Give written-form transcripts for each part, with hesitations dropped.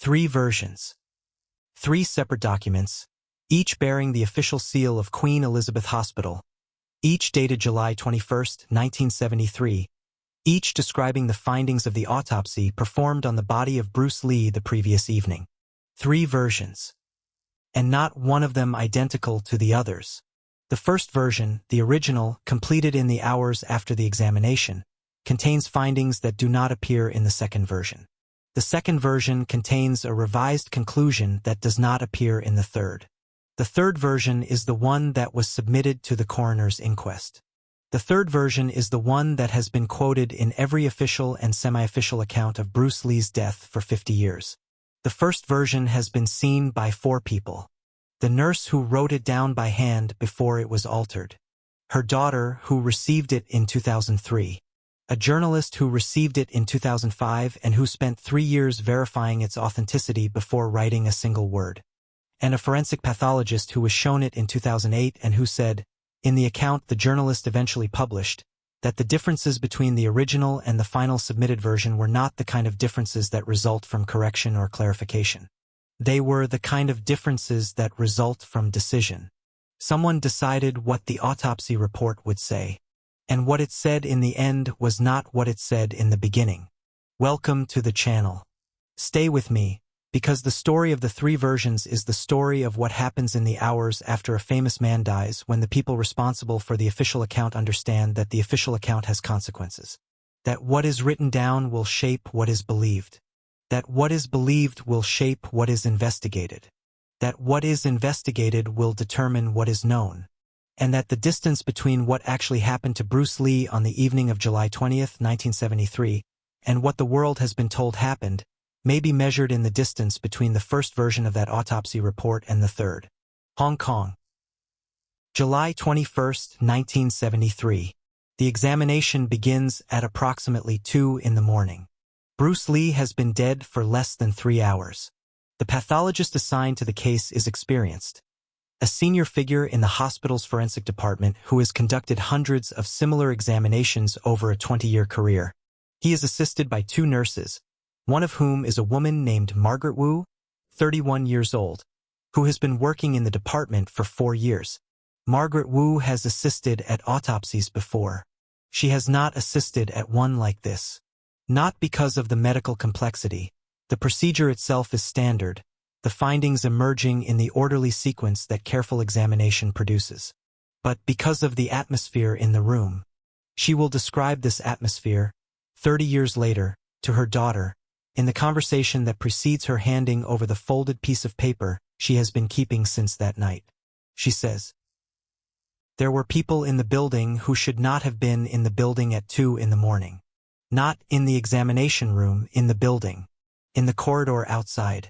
Three versions. Three separate documents, each bearing the official seal of Queen Elizabeth Hospital, each dated July 21, 1973, each describing the findings of the autopsy performed on the body of Bruce Lee the previous evening. Three versions. And not one of them identical to the others. The first version, the original, completed in the hours after the examination, contains findings that do not appear in the second version. The second version contains a revised conclusion that does not appear in the third. The third version is the one that was submitted to the coroner's inquest. The third version is the one that has been quoted in every official and semi-official account of Bruce Lee's death for 50 years. The first version has been seen by 4 people. The nurse who wrote it down by hand before it was altered. Her daughter, who received it in 2003. A journalist who received it in 2005 and who spent 3 years verifying its authenticity before writing a single word. And a forensic pathologist who was shown it in 2008 and who said, in the account the journalist eventually published, that the differences between the original and the final submitted version were not the kind of differences that result from correction or clarification. They were the kind of differences that result from decision. Someone decided what the autopsy report would say, and what it said in the end was not what it said in the beginning. Welcome to the channel. Stay with me, because the story of the three versions is the story of what happens in the hours after a famous man dies when the people responsible for the official account understand that the official account has consequences. That what is written down will shape what is believed. That what is believed will shape what is investigated. That what is investigated will determine what is known. And that the distance between what actually happened to Bruce Lee on the evening of July 20th, 1973, and what the world has been told happened, may be measured in the distance between the first version of that autopsy report and the third. Hong Kong. July 21, 1973. The examination begins at approximately 2 in the morning. Bruce Lee has been dead for less than 3 hours. The pathologist assigned to the case is experienced. A senior figure in the hospital's forensic department who has conducted hundreds of similar examinations over a 20-year career. He is assisted by 2 nurses, one of whom is a woman named Margaret Woo, 31 years old, who has been working in the department for 4 years. Margaret Woo has assisted at autopsies before. She has not assisted at one like this. Not because of the medical complexity. The procedure itself is standard, the findings emerging in the orderly sequence that careful examination produces. But because of the atmosphere in the room. She will describe this atmosphere, 30 years later, to her daughter, in the conversation that precedes her handing over the folded piece of paper she has been keeping since that night. She says, "There were people in the building who should not have been in the building at 2 in the morning. Not in the examination room, in the building. In the corridor outside.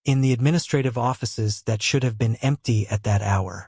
In the administrative offices that should have been empty at that hour.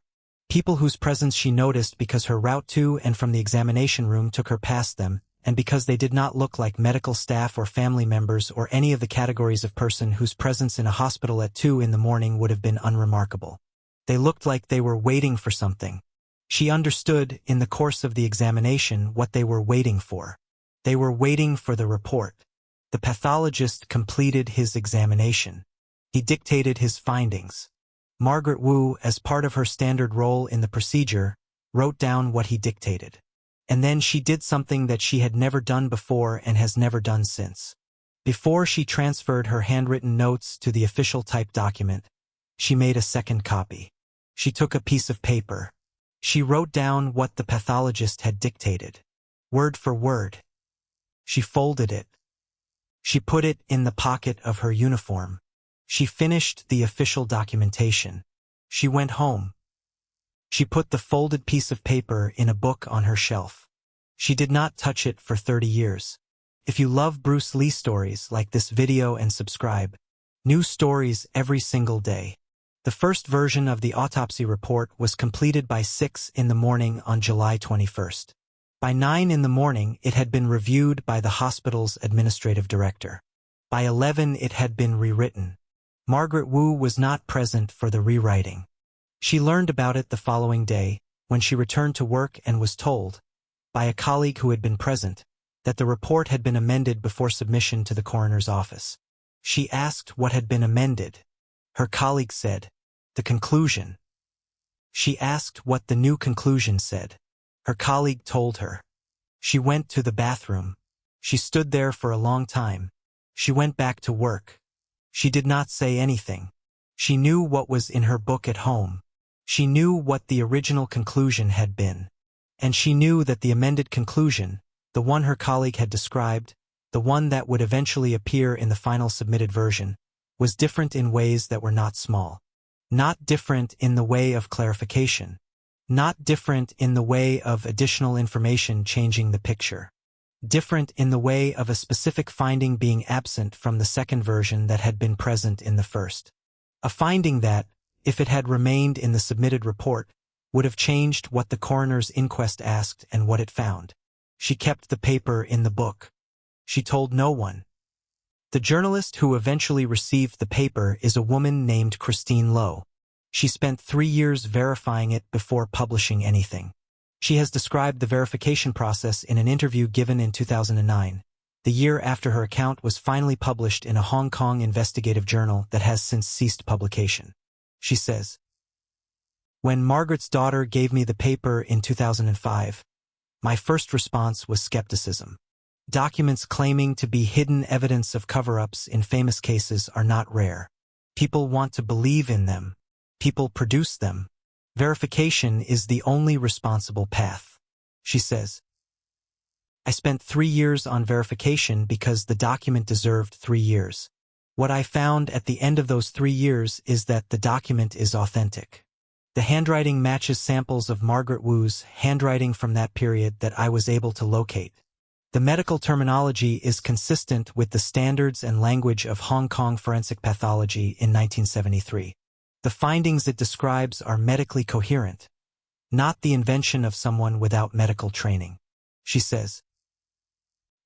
People whose presence she noticed because her route to and from the examination room took her past them, and because they did not look like medical staff or family members or any of the categories of person whose presence in a hospital at 2 in the morning would have been unremarkable. They looked like they were waiting for something. She understood, in the course of the examination, what they were waiting for. They were waiting for the report. The pathologist completed his examination. He dictated his findings. Margaret Woo, as part of her standard role in the procedure, wrote down what he dictated. And then she did something that she had never done before and has never done since. Before she transferred her handwritten notes to the official typed document, she made a second copy. She took a piece of paper. She wrote down what the pathologist had dictated, word for word. She folded it. She put it in the pocket of her uniform. She finished the official documentation. She went home. She put the folded piece of paper in a book on her shelf. She did not touch it for 30 years. If you love Bruce Lee stories, like this video and subscribe. New stories every single day. The first version of the autopsy report was completed by 6 in the morning on July 21st. By 9 in the morning, it had been reviewed by the hospital's administrative director. By 11, it had been rewritten. Margaret Woo was not present for the rewriting. She learned about it the following day, when she returned to work and was told, by a colleague who had been present, that the report had been amended before submission to the coroner's office. She asked what had been amended. Her colleague said, "The conclusion." She asked what the new conclusion said. Her colleague told her. She went to the bathroom. She stood there for a long time. She went back to work. She did not say anything. She knew what was in her book at home. She knew what the original conclusion had been. And she knew that the amended conclusion, the one her colleague had described, the one that would eventually appear in the final submitted version, was different in ways that were not small. Not different in the way of clarification. Not different in the way of additional information changing the picture. Different in the way of a specific finding being absent from the second version that had been present in the first. A finding that, if it had remained in the submitted report, would have changed what the coroner's inquest asked and what it found. She kept the paper in the book. She told no one. The journalist who eventually received the paper is a woman named Christine Lowe. She spent 3 years verifying it before publishing anything. She has described the verification process in an interview given in 2009, the year after her account was finally published in a Hong Kong investigative journal that has since ceased publication. She says, "When Margaret's daughter gave me the paper in 2005, my first response was skepticism. Documents claiming to be hidden evidence of cover-ups in famous cases are not rare. People want to believe in them. People produce them. Verification is the only responsible path." She says, "I spent 3 years on verification because the document deserved 3 years. What I found at the end of those 3 years is that the document is authentic. The handwriting matches samples of Margaret Woo's handwriting from that period that I was able to locate. The medical terminology is consistent with the standards and language of Hong Kong forensic pathology in 1973. The findings it describes are medically coherent, not the invention of someone without medical training," she says.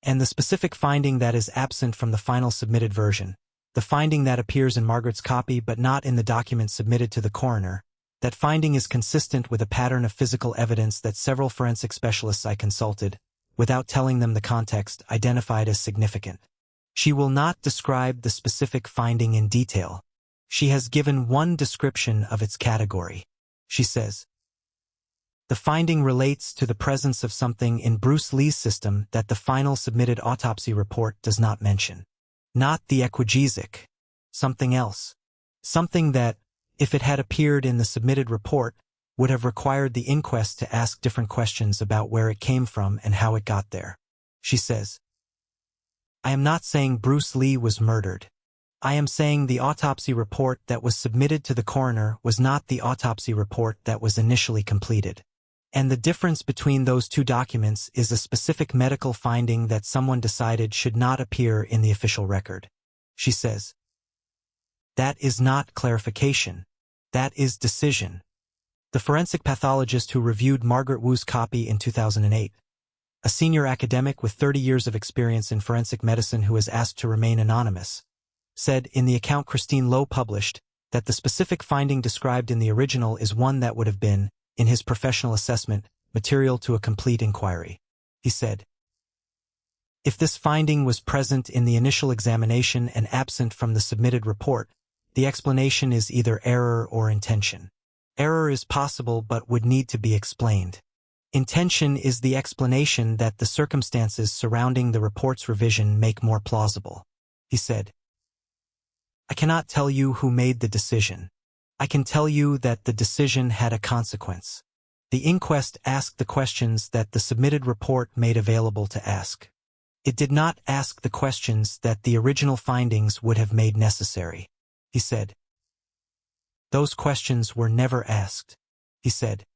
And the specific finding that is absent from the final submitted version, the finding that appears in Margaret's copy but not in the document submitted to the coroner, that finding is consistent with a pattern of physical evidence that several forensic specialists I consulted, without telling them the context, identified as significant. She will not describe the specific finding in detail. She has given one description of its category. She says, "The finding relates to the presence of something in Bruce Lee's system that the final submitted autopsy report does not mention. Not the equigesic. Something else. Something that, if it had appeared in the submitted report, would have required the inquest to ask different questions about where it came from and how it got there." She says, "I am not saying Bruce Lee was murdered. I am saying the autopsy report that was submitted to the coroner was not the autopsy report that was initially completed. And the difference between those two documents is a specific medical finding that someone decided should not appear in the official record." She says, "That is not clarification. That is decision." The forensic pathologist who reviewed Margaret Woo's copy in 2008, a senior academic with 30 years of experience in forensic medicine who has asked to remain anonymous, said in the account Christine Lowe published that the specific finding described in the original is one that would have been, in his professional assessment, material to a complete inquiry. He said, "If this finding was present in the initial examination and absent from the submitted report, the explanation is either error or intention. Error is possible but would need to be explained. Intention is the explanation that the circumstances surrounding the report's revision make more plausible." He said, "I cannot tell you who made the decision. I can tell you that the decision had a consequence. The inquest asked the questions that the submitted report made available to ask. It did not ask the questions that the original findings would have made necessary." He said, "Those questions were never asked." He said,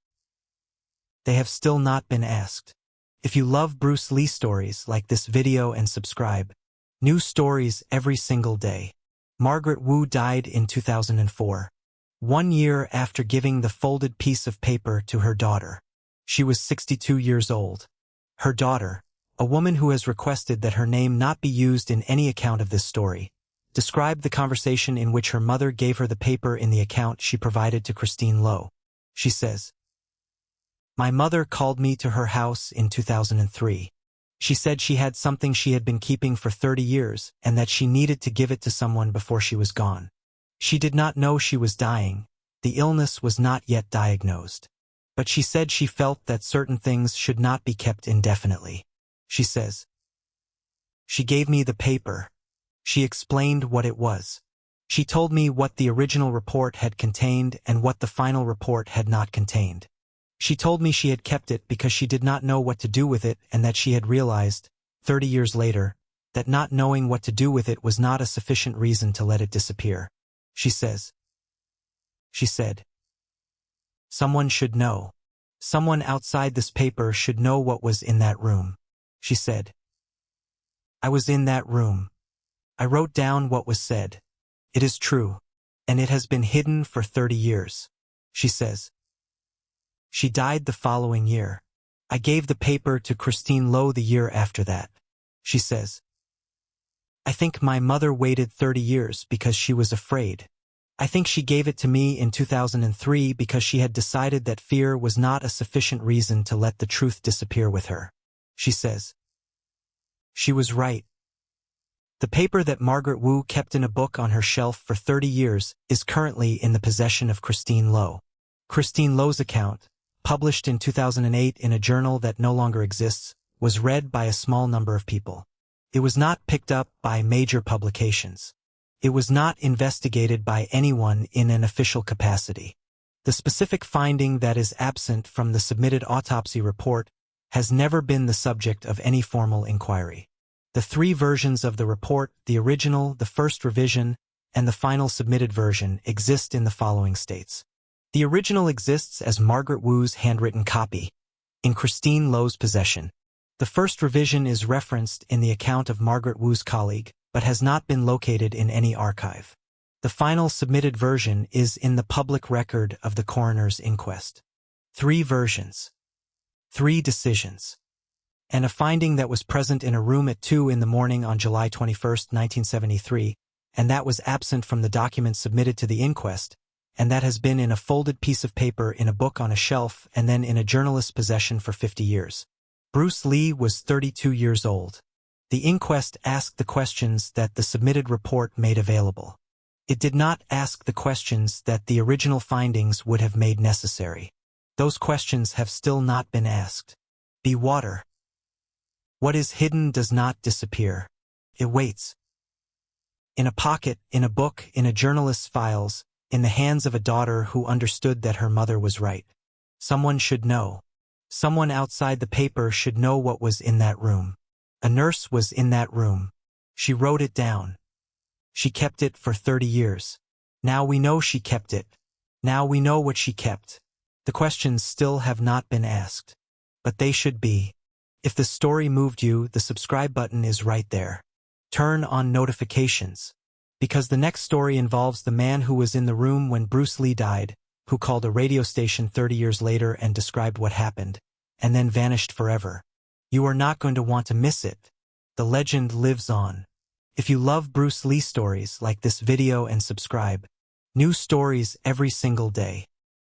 "They have still not been asked. If you love Bruce Lee stories, like this video and subscribe. New stories every single day." Margaret Woo died in 2004, 1 year after giving the folded piece of paper to her daughter. She was 62 years old. Her daughter, a woman who has requested that her name not be used in any account of this story, described the conversation in which her mother gave her the paper in the account she provided to Christine Lowe. She says, "My mother called me to her house in 2003. She said she had something she had been keeping for 30 years and that she needed to give it to someone before she was gone. She did not know she was dying. The illness was not yet diagnosed. But she said she felt that certain things should not be kept indefinitely. She says, "She gave me the paper. She explained what it was. She told me what the original report had contained and what the final report had not contained. She told me she had kept it because she did not know what to do with it and that she had realized, 30 years later, that not knowing what to do with it was not a sufficient reason to let it disappear." She says, she said, "Someone should know. Someone outside this paper should know what was in that room." She said, "I was in that room. I wrote down what was said. It is true, and it has been hidden for 30 years. She says, "She died the following year. I gave the paper to Christine Lowe the year after that." She says, "I think my mother waited 30 years because she was afraid. I think she gave it to me in 2003 because she had decided that fear was not a sufficient reason to let the truth disappear with her." She says, "She was right. The paper that Margaret Woo kept in a book on her shelf for 30 years is currently in the possession of Christine Lowe." Christine Lowe's account, published in 2008 in a journal that no longer exists, was read by a small number of people. It was not picked up by major publications. It was not investigated by anyone in an official capacity. The specific finding that is absent from the submitted autopsy report has never been the subject of any formal inquiry. The three versions of the report, the original, the first revision, and the final submitted version, exist in the following states. The original exists as Margaret Woo's handwritten copy, in Christine Lowe's possession. The first revision is referenced in the account of Margaret Woo's colleague, but has not been located in any archive. The final submitted version is in the public record of the coroner's inquest. Three versions, three decisions, and a finding that was present in a room at 2 in the morning on July 21, 1973, and that was absent from the documents submitted to the inquest, and that has been in a folded piece of paper in a book on a shelf and then in a journalist's possession for 50 years. Bruce Lee was 32 years old. The inquest asked the questions that the submitted report made available. It did not ask the questions that the original findings would have made necessary. Those questions have still not been asked. Be water. What is hidden does not disappear. It waits. In a pocket, in a book, in a journalist's files, in the hands of a daughter who understood that her mother was right. Someone should know. Someone outside the paper should know what was in that room. A nurse was in that room. She wrote it down. She kept it for 30 years. Now we know she kept it. Now we know what she kept. The questions still have not been asked. But they should be. If the story moved you, the subscribe button is right there. Turn on notifications. Because the next story involves the man who was in the room when Bruce Lee died, who called a radio station 30 years later and described what happened, and then vanished forever. You are not going to want to miss it. The legend lives on. If you love Bruce Lee stories, like this video and subscribe. New stories every single day.